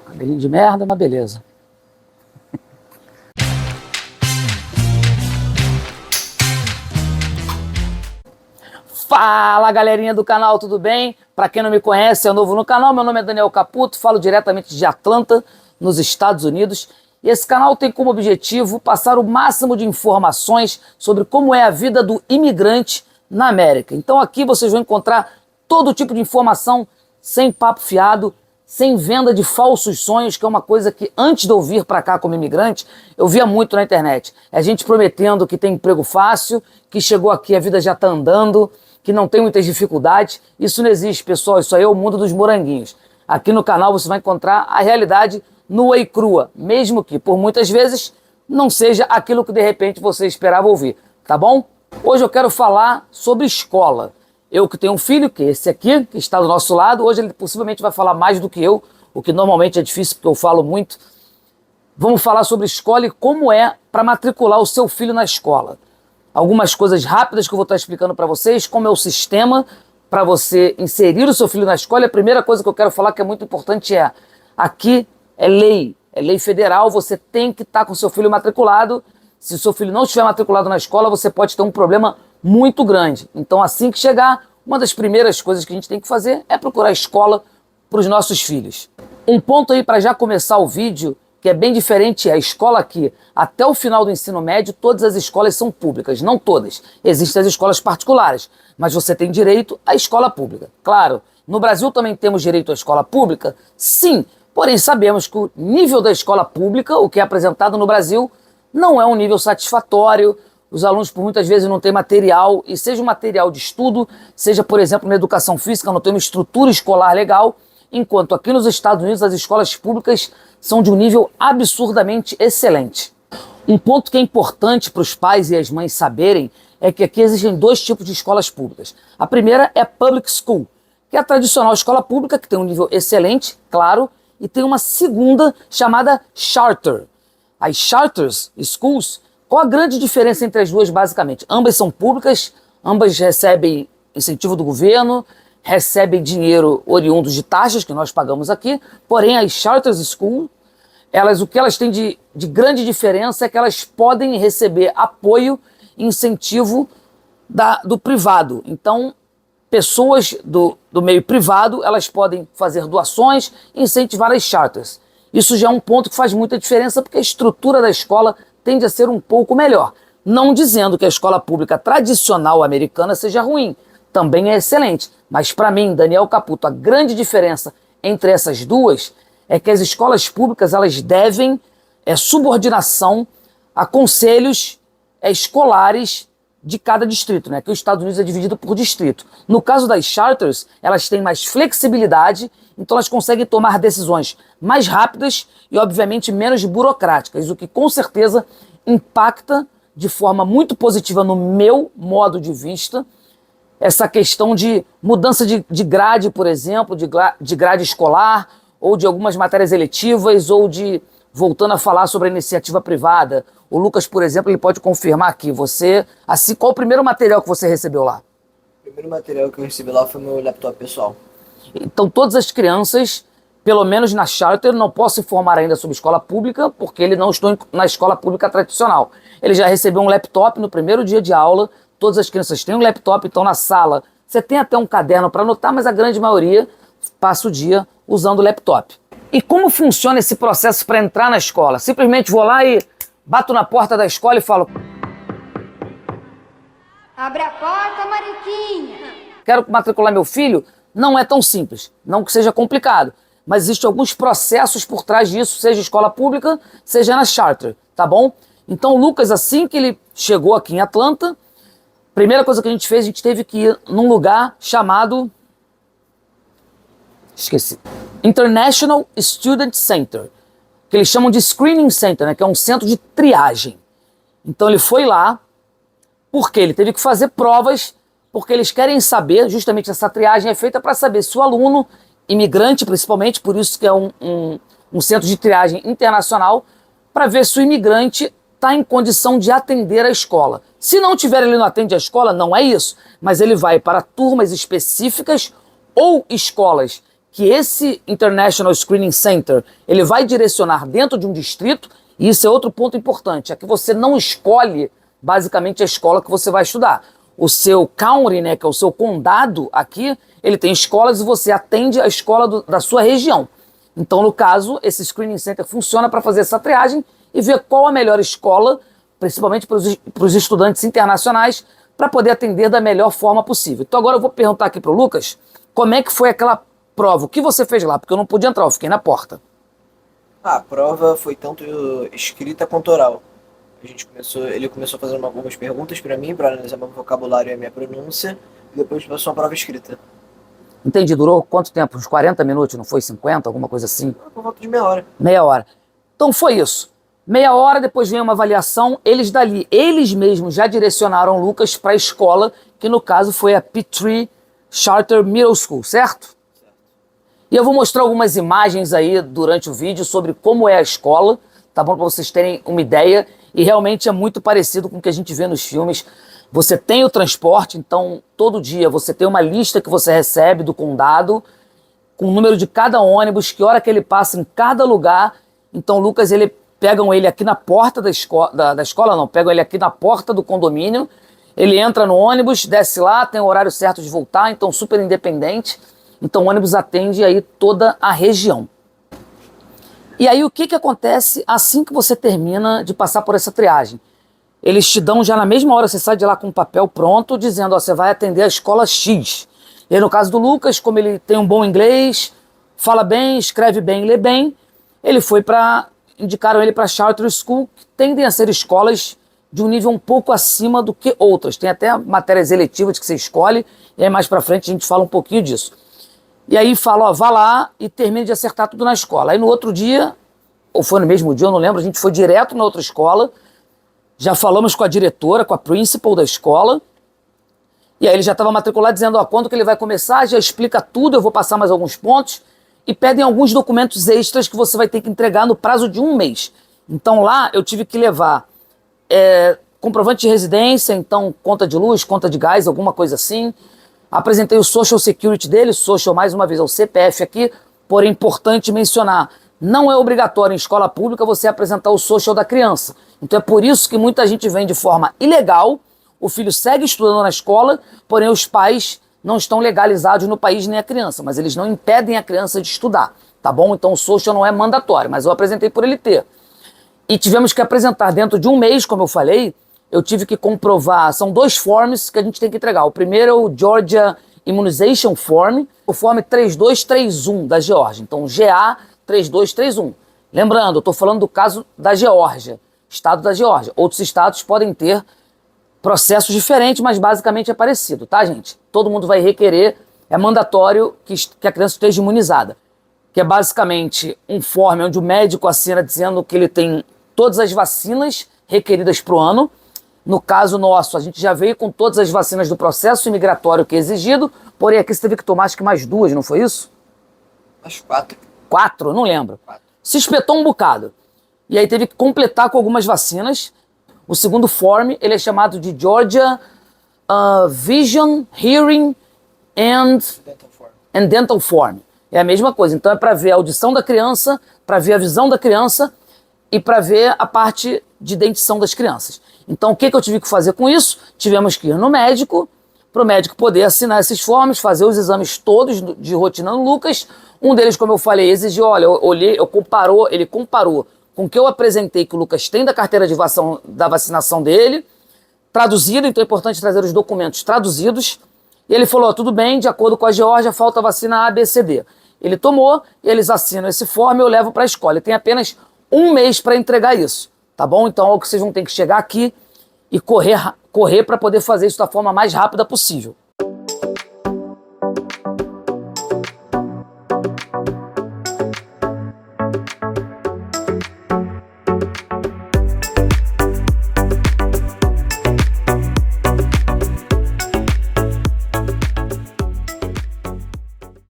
Cabelinho de merda, mas beleza. Fala, galerinha do canal, tudo bem? Para quem não me conhece, é novo no canal, meu nome é Daniel Caputo, falo diretamente de Atlanta, nos Estados Unidos. E esse canal tem como objetivo passar o máximo de informações sobre como é a vida do imigrante na América. Então aqui vocês vão encontrar todo tipo de informação sem papo fiado, sem venda de falsos sonhos, que é uma coisa que antes de eu vir para cá como imigrante, eu via muito na internet. É gente prometendo que tem emprego fácil, que chegou aqui, a vida já está andando, que não tem muitas dificuldades. Isso não existe, pessoal, isso aí é o mundo dos moranguinhos. Aqui no canal você vai encontrar a realidade nua e crua, mesmo que por muitas vezes não seja aquilo que de repente você esperava ouvir, tá bom? Hoje eu quero falar sobre escola. Eu que tenho um filho, que é esse aqui, que está do nosso lado, hoje ele possivelmente vai falar mais do que eu, o que normalmente é difícil porque eu falo muito. Vamos falar sobre escola e como é para matricular o seu filho na escola. Algumas coisas rápidas que eu vou estar explicando para vocês, como é o sistema para você inserir o seu filho na escola. E a primeira coisa que eu quero falar que é muito importante é, aqui é lei federal, você tem que estar com o seu filho matriculado. Se o seu filho não estiver matriculado na escola, você pode ter um problema muito grande. Então assim que chegar, uma das primeiras coisas que a gente tem que fazer é procurar escola para os nossos filhos. Um ponto aí para já começar o vídeo, que é bem diferente, é a escola aqui, até o final do ensino médio, todas as escolas são públicas, não todas. Existem as escolas particulares, mas você tem direito à escola pública. Claro, no Brasil também temos direito à escola pública? Sim, porém sabemos que o nível da escola pública, o que é apresentado no Brasil, não é um nível satisfatório. Os alunos, por muitas vezes, não têm material, e seja um material de estudo, seja, por exemplo, na educação física, não tem uma estrutura escolar legal, enquanto aqui nos Estados Unidos as escolas públicas são de um nível absurdamente excelente. Um ponto que é importante para os pais e as mães saberem é que aqui existem dois tipos de escolas públicas. A primeira é Public School, que é a tradicional escola pública, que tem um nível excelente, claro, e tem uma segunda chamada Charter. As Charter Schools, qual a grande diferença entre as duas basicamente? Ambas são públicas, ambas recebem incentivo do governo, recebem dinheiro oriundo de taxas que nós pagamos aqui, porém as Charter Schools, o que elas têm de grande diferença é que elas podem receber apoio e incentivo do privado. Então, pessoas do meio privado, elas podem fazer doações e incentivar as charters. Isso já é um ponto que faz muita diferença, porque a estrutura da escola tende a ser um pouco melhor. Não dizendo que a escola pública tradicional americana seja ruim, também é excelente. Mas para mim, Daniel Caputo, a grande diferença entre essas duas é que as escolas públicas elas devem subordinação a conselhos escolares de cada distrito, né? Que os Estados Unidos é dividido por distrito. No caso das charters, elas têm mais flexibilidade, então elas conseguem tomar decisões mais rápidas e, obviamente, menos burocráticas, o que com certeza impacta de forma muito positiva no meu modo de vista essa questão de mudança de grade, por exemplo, de grade escolar, ou de algumas matérias eletivas, ou de, voltando a falar sobre a iniciativa privada. O Lucas, por exemplo, ele pode confirmar aqui, qual o primeiro material que você recebeu lá? O primeiro material que eu recebi lá foi meu laptop pessoal. Então todas as crianças, pelo menos na Charter, não posso informar ainda sobre escola pública, porque ele não está na escola pública tradicional. Ele já recebeu um laptop no primeiro dia de aula, todas as crianças têm um laptop, estão na sala. Você tem até um caderno para anotar, mas a grande maioria passa o dia usando o laptop. E como funciona esse processo para entrar na escola? Simplesmente vou lá e bato na porta da escola e falo: abre a porta, Mariquinha. Quero matricular meu filho? Não é tão simples, não que seja complicado, mas existem alguns processos por trás disso, seja escola pública, seja na charter, tá bom? Então o Lucas, assim que ele chegou aqui em Atlanta, primeira coisa que a gente fez, a gente teve que ir num lugar chamado, International Student Center, que eles chamam de Screening Center, né, que é um centro de triagem. Então ele foi lá, porque ele teve que fazer provas, porque eles querem saber, justamente essa triagem é feita para saber se o aluno, imigrante principalmente, por isso que é um centro de triagem internacional, para ver se o imigrante está em condição de atender a escola. Se não tiver, ele não atende a escola, não é isso, mas ele vai para turmas específicas ou escolas que esse International Screening Center ele vai direcionar dentro de um distrito, e isso é outro ponto importante, é que você não escolhe basicamente a escola que você vai estudar. O seu county, né, que é o seu condado aqui, ele tem escolas e você atende a escola da sua região. Então, no caso, esse Screening Center funciona para fazer essa triagem e ver qual a melhor escola, principalmente para os estudantes internacionais, para poder atender da melhor forma possível. Então agora eu vou perguntar aqui para o Lucas, como é que foi aquela prova? O que você fez lá? Porque eu não pude entrar, eu fiquei na porta. A prova foi tanto escrita quanto oral. Ele começou fazendo algumas perguntas para mim, para analisar meu vocabulário e a minha pronúncia, e depois passou a prova escrita. Entendi, durou quanto tempo? Uns 40 minutos, não foi 50, alguma coisa assim? Por volta de meia hora. Meia hora. Então foi isso. Meia hora, depois vem uma avaliação, eles mesmos já direcionaram o Lucas para a escola, que no caso foi a P3 Charter Middle School, certo? E eu vou mostrar algumas imagens aí durante o vídeo sobre como é a escola, tá bom? Para vocês terem uma ideia, e realmente é muito parecido com o que a gente vê nos filmes. Você tem o transporte, então todo dia você tem uma lista que você recebe do condado, com o número de cada ônibus, que hora que ele passa em cada lugar. Então o Lucas, pegam ele aqui na porta da escola, não, pegam ele aqui na porta do condomínio, ele entra no ônibus, desce lá, tem o horário certo de voltar, então super independente. Então o ônibus atende aí toda a região. E aí o que acontece assim que você termina de passar por essa triagem? Eles te dão já na mesma hora, você sai de lá com um papel pronto, dizendo, ó, você vai atender a escola X. E aí, no caso do Lucas, como ele tem um bom inglês, fala bem, escreve bem, lê bem, indicaram ele para Charter School, que tendem a ser escolas de um nível um pouco acima do que outras. Tem até matérias eletivas que você escolhe, e aí mais para frente a gente fala um pouquinho disso. E aí fala, ó, vá lá e termine de acertar tudo na escola. Aí no outro dia, ou foi no mesmo dia, eu não lembro, a gente foi direto na outra escola, já falamos com a diretora, com a principal da escola, e aí ele já estava matriculado dizendo, ó, quando que ele vai começar, já explica tudo, eu vou passar mais alguns pontos, e pedem alguns documentos extras que você vai ter que entregar no prazo de 1 mês. Então lá eu tive que levar comprovante de residência, então conta de luz, conta de gás, alguma coisa assim. Apresentei o Social Security dele, Social mais uma vez é o CPF aqui, porém é importante mencionar, não é obrigatório em escola pública você apresentar o Social da criança. Então é por isso que muita gente vem de forma ilegal, o filho segue estudando na escola, porém os pais não estão legalizados no país nem a criança, mas eles não impedem a criança de estudar, tá bom? Então o Social não é mandatório, mas eu apresentei por ele ter. E tivemos que apresentar dentro de 1 mês, como eu falei, eu tive que comprovar, são 2 forms que a gente tem que entregar. O primeiro é o Georgia Immunization Form, o Form 3231 da Geórgia, então GA 3231. Lembrando, eu estou falando do caso da Geórgia, estado da Geórgia. Outros estados podem ter processos diferentes, mas basicamente é parecido, tá, gente? Todo mundo vai requerer, é mandatório que a criança esteja imunizada, que é basicamente um form onde o médico assina dizendo que ele tem todas as vacinas requeridas para o ano. No caso nosso, a gente já veio com todas as vacinas do processo imigratório que é exigido, porém aqui você teve que tomar acho que mais 2, não foi isso? Acho 4. 4? Não lembro. 4. Se espetou um bocado. E aí teve que completar com algumas vacinas. O segundo form, ele é chamado de Georgia Vision, Hearing and Dental Form. É a mesma coisa. Então é para ver a audição da criança, para ver a visão da criança e para ver a parte de dentição das crianças. Então o que eu tive que fazer com isso? Tivemos que ir no médico, para o médico poder assinar esses forms, fazer os exames todos de rotina no Lucas. Um deles, como eu falei, exigiu, olha, ele comparou com o que eu apresentei que o Lucas tem da carteira da vacinação dele, traduzido, então é importante trazer os documentos traduzidos. E ele falou, tudo bem, de acordo com a Geórgia, falta a vacina A, B, C, D. Ele tomou, eles assinam esse form e eu levo para a escola. Ele tem apenas 1 mês para entregar isso, tá bom? Então é o que vocês vão ter que chegar aqui e correr para poder fazer isso da forma mais rápida possível.